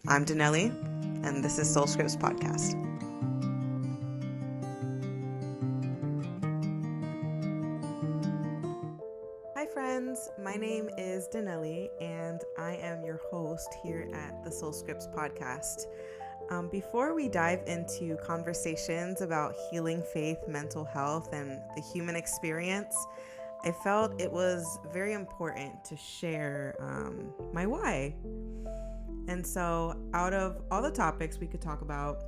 I'm Daneli, and this is Soul Scripts Podcast. Hi, friends. My name is Daneli, and I am your host here at the Soul Scripts Podcast. Before we dive into conversations about healing faith, mental health, and the human experience, I felt it was very important to share my why. And so, out of all the topics we could talk about,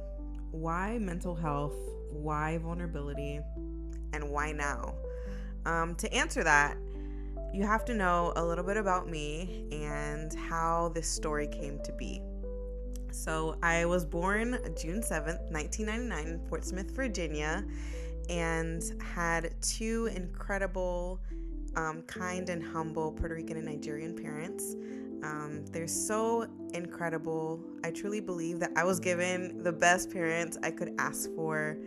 why mental health, why vulnerability, and why now? To answer that, you have to know a little bit about me and how this story came to be. So, I was born June 7th, 1999, in Portsmouth, Virginia, and had two incredible, kind and humble Puerto Rican and Nigerian parents. They're so incredible. I truly believe that I was given the best parents I could ask for.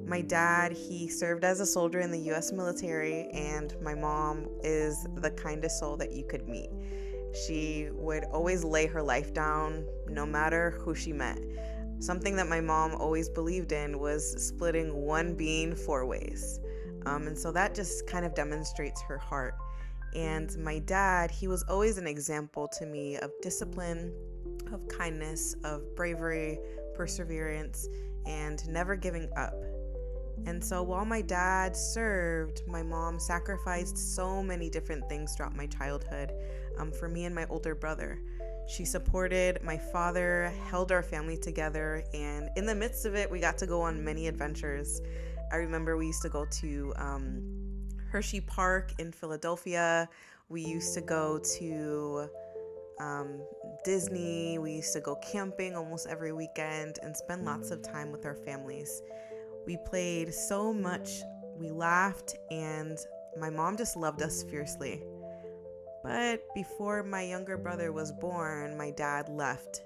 My dad, he served as a soldier in the U.S. military, and my mom is the kindest soul that you could meet. She would always lay her life down no matter who she met. Something that my mom always believed in was splitting one bean four ways. And so that just kind of demonstrates her heart. And my dad, he was always an example to me of discipline, of kindness, of bravery, perseverance, and never giving up. And so while my dad served, my mom sacrificed so many different things throughout my childhood for me and my older brother. She supported my father, held our family together, and in the midst of it, we got to go on many adventures. I remember we used to go to Hershey Park in Philadelphia. We used to go to Disney. We used to go camping almost every weekend and spend lots of time with our families. We played so much, we laughed, and my mom just loved us fiercely. But before my younger brother was born, my dad left,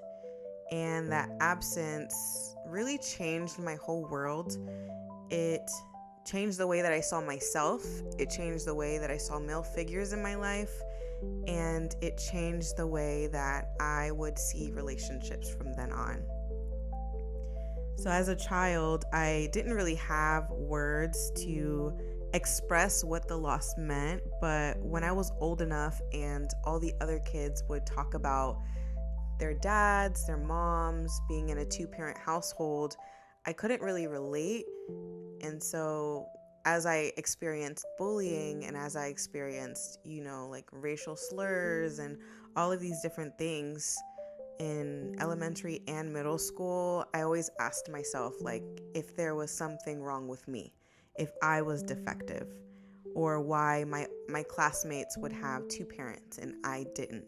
and that absence really changed my whole world. It changed the way that I saw myself, it changed the way that I saw male figures in my life, and it changed the way that I would see relationships from then on. So as a child, I didn't really have words to express what the loss meant, but when I was old enough and all the other kids would talk about their dads, their moms, being in a two-parent household, I couldn't really relate. And so as I experienced bullying and as I experienced, like racial slurs and all of these different things, in elementary and middle school, I always asked myself, like, if there was something wrong with me, if I was defective, or why my classmates would have two parents and I didn't.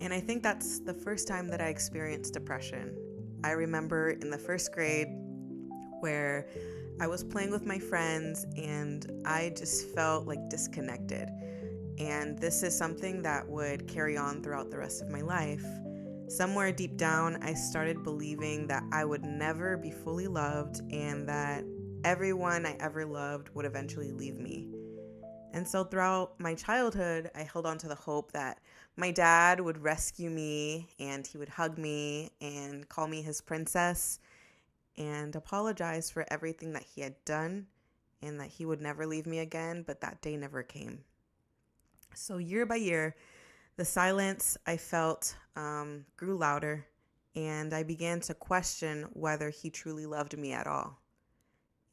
And I think that's the first time that I experienced depression. I remember in the first grade where I was playing with my friends and I just felt like disconnected. And this is something that would carry on throughout the rest of my life. Somewhere deep down, I started believing that I would never be fully loved and that everyone I ever loved would eventually leave me. And so throughout my childhood, I held on to the hope that my dad would rescue me and he would hug me and call me his princess and apologize for everything that he had done and that he would never leave me again, but that day never came. So year by year, the silence I felt grew louder, and I began to question whether he truly loved me at all.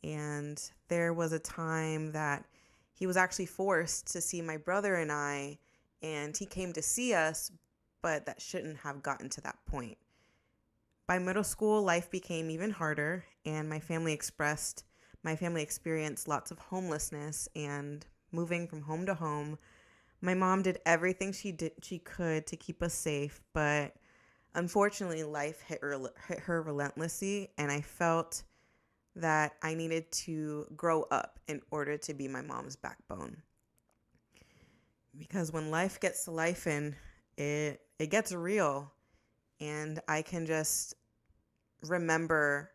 And there was a time that he was actually forced to see my brother and I, and he came to see us, but that shouldn't have gotten to that point. By middle school, life became even harder, and my family experienced lots of homelessness and moving from home to home. My mom did everything she could to keep us safe, but unfortunately, life hit her relentlessly, and I felt that I needed to grow up in order to be my mom's backbone. Because when life gets to life and it gets real, and I can just remember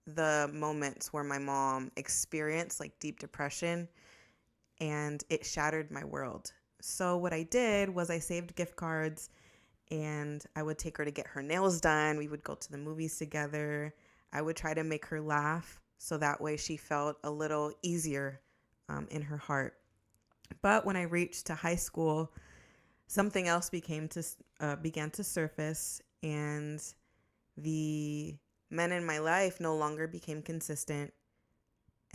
the moments where my mom experienced like deep depression, and it shattered my world. So what I did was I saved gift cards and I would take her to get her nails done. We would go to the movies together. I would try to make her laugh so that way she felt a little easier in her heart. But when I reached to high school, something else began to surface, and the men in my life no longer became consistent.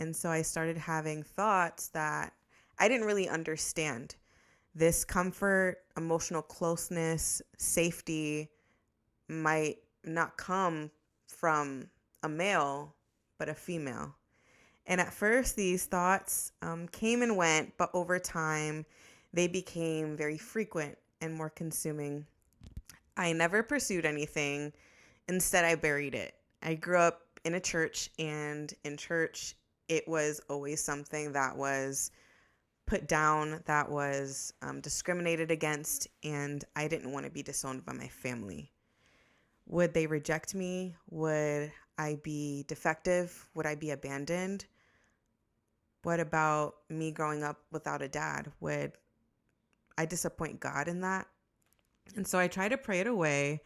And so I started having thoughts that I didn't really understand. This comfort, emotional closeness, safety might not come from a male, but a female. And at first, these thoughts came and went, but over time, they became very frequent and more consuming. I never pursued anything. Instead, I buried it. I grew up in a church, and in church, it was always something that was put down, that was discriminated against, and I didn't want to be disowned by my family. Would they reject me? Would I be defective? Would I be abandoned? What about me growing up without a dad? Would I disappoint God in that? And so I tried to pray it away,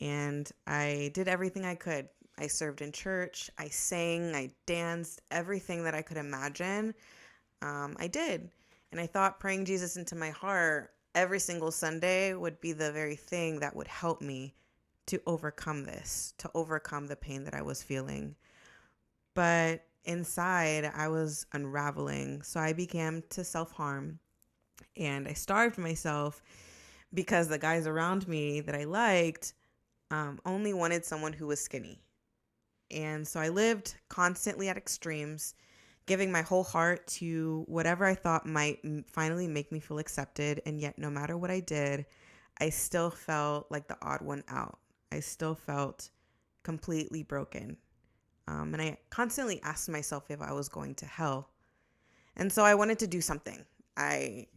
and I did everything I could. I served in church, I sang, I danced, everything that I could imagine. I did. And I thought praying Jesus into my heart every single Sunday would be the very thing that would help me to overcome this, to overcome the pain that I was feeling. But inside, I was unraveling. So I began to self-harm, and I starved myself because the guys around me that I liked only wanted someone who was skinny. And so I lived constantly at extremes, giving my whole heart to whatever I thought might finally make me feel accepted. And yet, no matter what I did, I still felt like the odd one out. I still felt completely broken. And I constantly asked myself if I was going to hell. And so I wanted to do something. I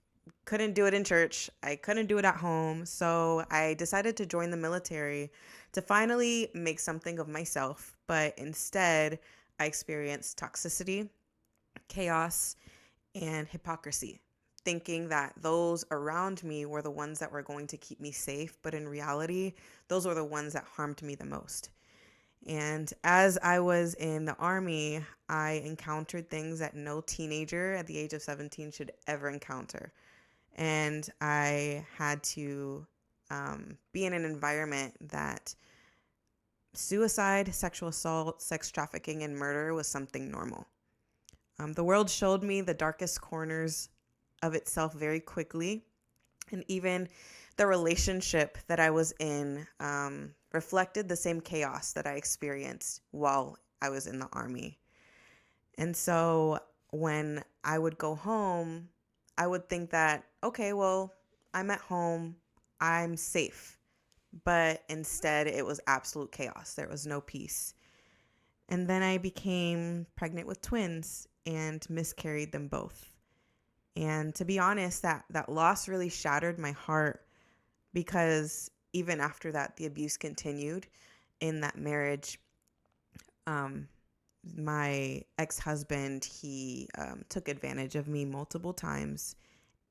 couldn't do it in church. I couldn't do it at home. So I decided to join the military to finally make something of myself. But instead, I experienced toxicity, chaos, and hypocrisy, thinking that those around me were the ones that were going to keep me safe. But in reality, those were the ones that harmed me the most. And as I was in the Army, I encountered things that no teenager at the age of 17 should ever encounter. And I had to be in an environment that suicide, sexual assault, sex trafficking, and murder was something normal. The world showed me the darkest corners of itself very quickly. And even the relationship that I was in reflected the same chaos that I experienced while I was in the Army. And so when I would go home, I would think that, okay, well, I'm at home, I'm safe. But instead, it was absolute chaos. There was no peace. And then I became pregnant with twins and miscarried them both. And to be honest, that loss really shattered my heart, because even after that, the abuse continued in that marriage. My ex-husband, he took advantage of me multiple times,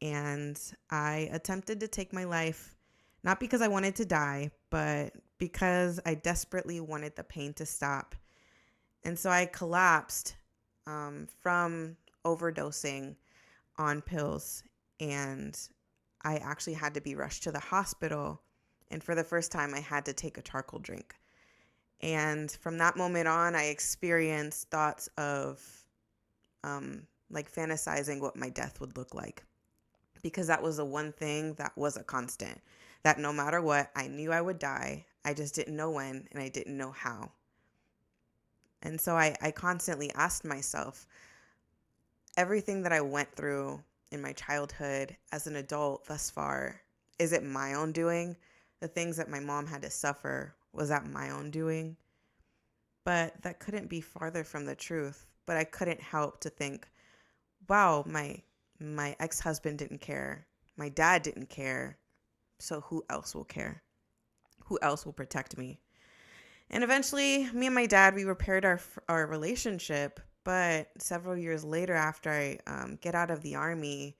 and I attempted to take my life, not because I wanted to die, but because I desperately wanted the pain to stop. And so I collapsed from overdosing on pills, and I actually had to be rushed to the hospital. And for the first time, I had to take a charcoal drink. And from that moment on, I experienced thoughts of like fantasizing what my death would look like, because that was the one thing that was a constant, that no matter what, I knew I would die. I just didn't know when, and I didn't know how. And so I constantly asked myself, everything that I went through in my childhood as an adult thus far, is it my own doing? The things that my mom had to suffer, was that my own doing? But that couldn't be farther from the truth. But I couldn't help to think, wow, my ex-husband didn't care. My dad didn't care. So who else will care? Who else will protect me? And eventually, me and my dad, we repaired our relationship. But several years later, after I get out of the Army,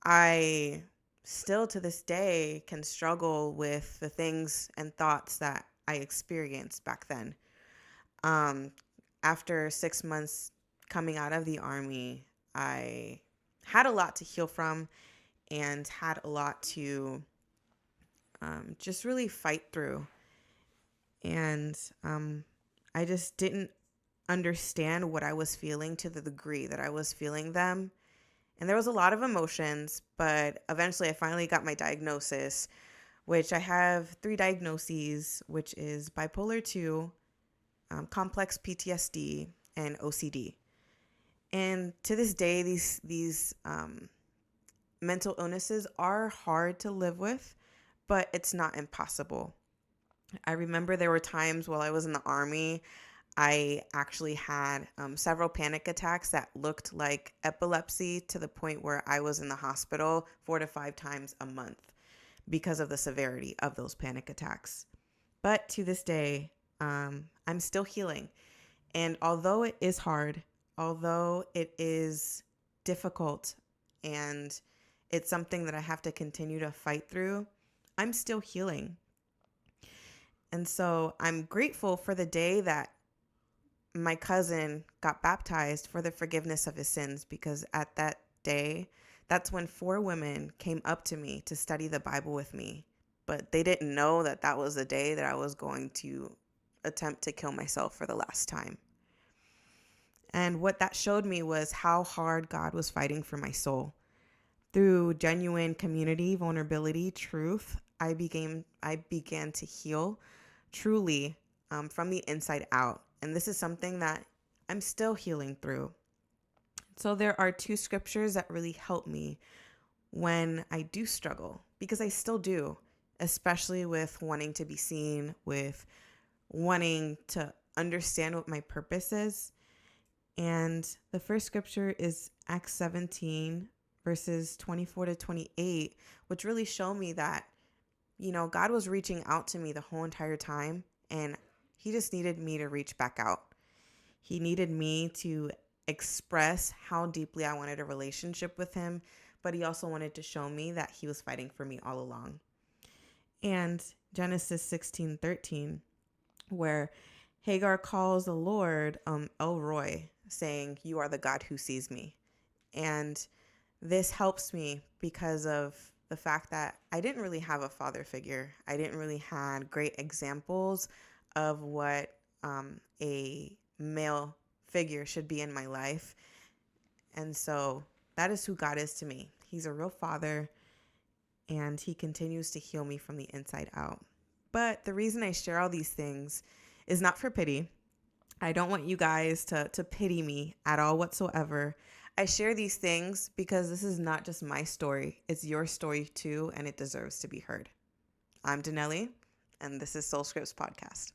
I still to this day can struggle with the things and thoughts that I experienced back then. Um, After 6 months coming out of the Army, I had a lot to heal from and had a lot to just really fight through. And I just didn't understand what I was feeling to the degree that I was feeling them. And there was a lot of emotions, but eventually I finally got my diagnosis, which I have 3 diagnoses, which is bipolar 2, complex PTSD, and OCD. And to this day, these mental illnesses are hard to live with, but it's not impossible. I remember there were times while I was in the Army, I actually had several panic attacks that looked like epilepsy, to the point where I was in the hospital 4 to 5 times a month because of the severity of those panic attacks. But to this day, I'm still healing. And although it is hard, although it is difficult, and it's something that I have to continue to fight through, I'm still healing. And so I'm grateful for the day that my cousin got baptized for the forgiveness of his sins, because at that day, that's when 4 women came up to me to study the Bible with me. But they didn't know that that was the day that I was going to attempt to kill myself for the last time. And what that showed me was how hard God was fighting for my soul. Through genuine community, vulnerability, truth, I began to heal truly from the inside out. And this is something that I'm still healing through. So there are 2 scriptures that really help me when I do struggle, because I still do, especially with wanting to be seen, with wanting to understand what my purpose is. And the first scripture is Acts 17, verses 24 to 28, which really show me that, God was reaching out to me the whole entire time, and he just needed me to reach back out. He needed me to express how deeply I wanted a relationship with him, but he also wanted to show me that he was fighting for me all along. And Genesis 16:13, where Hagar calls the Lord El Roi, saying, "You are the God who sees me." And this helps me because of the fact that I didn't really have a father figure. I didn't really have great examples of what a male figure should be in my life. And so that is who God is to me. He's a real father, and he continues to heal me from the inside out. But the reason I share all these things is not for pity. I don't want you guys to pity me at all whatsoever. I share these things because this is not just my story. It's your story too, and it deserves to be heard. I'm Daneli, and this is Soul Scripts Podcast.